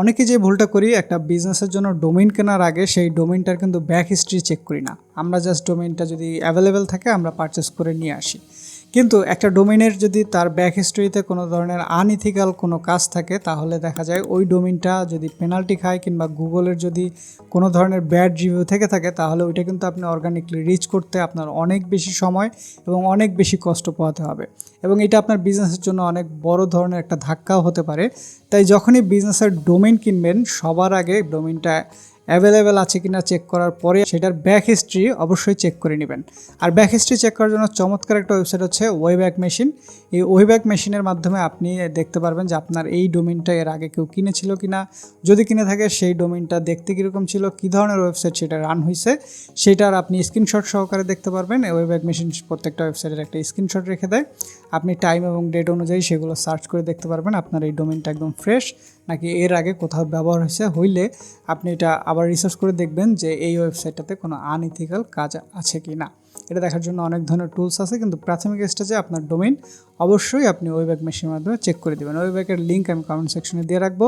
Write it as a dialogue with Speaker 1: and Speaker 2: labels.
Speaker 1: অনেকে যে ভুলটা করি একটা বিজনেসের জন্য ডোমেইন কেনার আগে সেই ডোমেইনটার কিন্তু ব্যাক হিস্ট্রি চেক করি না। আমরা জাস্ট ডোমেইনটা যদি অ্যাভেলেবেল থাকে আমরা পারচেস করে নিয়ে আসি। কিন্তু একটা ডোমেইনের যদি তার ব্যাক হিস্ট্রিতে কোনো ধরনের আনইথিক্যাল কোনো কাজ থাকে তাহলে দেখা যায় ওই ডোমেইনটা যদি পেনাল্টি খায় কিংবা গুগলের যদি কোনো ধরনের ব্যাড রিভিউ থেকে থাকে তাহলে ওইটা কিন্তু আপনি অর্গানিকলি রিচ করতে আপনার অনেক বেশি সময় এবং অনেক বেশি কষ্ট পোহাতে হবে এবং এটা আপনার বিজনেসের জন্য অনেক বড় ধরনের একটা ধাক্কাও হতে পারে। তাই যখনই বিজনেসের ডোমেইন কিনবেন সবার আগে ডোমেইনটা অ্যাভেলেবেল আছে কিনা চেক করার পরে সেটার ব্যাক হিস্ট্রি অবশ্যই চেক করে নেবেন। আর ব্যাক হিস্ট্রি চেক করার জন্য চমৎকার একটা ওয়েবসাইট হচ্ছে ওয়েব্যাক মেশিন। এই ওয়েব্যাক মেশিনের মাধ্যমে আপনি দেখতে পারবেন যে আপনার এই ডোমেইনটা এর আগে কেউ কিনেছিল কিনা, যদি কিনে থাকে সেই ডোমেইনটা দেখতে কীরকম ছিল, কী ধরনের ওয়েবসাইট সেটা রান হয়েছে সেটার আপনি স্ক্রিনশট সহকারে দেখতে পারবেন। ওয়েব্যাক মেশিন প্রত্যেকটা ওয়েবসাইটের একটা স্ক্রিনশট রেখে দেয়, আপনি টাইম এবং ডেট অনুযায়ী সেগুলো সার্চ করে দেখতে পারবেন আপনার এই ডোমেইনটা একদম ফ্রেশ নাকি এর আগে কোথাও ব্যবহার হইলে আপনি এটা আবার রিসার্চ করে দেখবেন যে এই ওয়েবসাইটটাতে কোনো আনইথিক্যাল কাজ আছে কি না। এটা দেখার জন্য অনেক ধরনের টুলস আছে, কিন্তু প্রাথমিক স্টেজে আপনার ডোমেইন অবশ্যই আপনি ওয়েব্যাক মেশিনের মাধ্যমে চেক করে দেবেন। ওয়েব্যাকের লিঙ্ক আমি কমেন্ট সেকশনে দিয়ে রাখবো।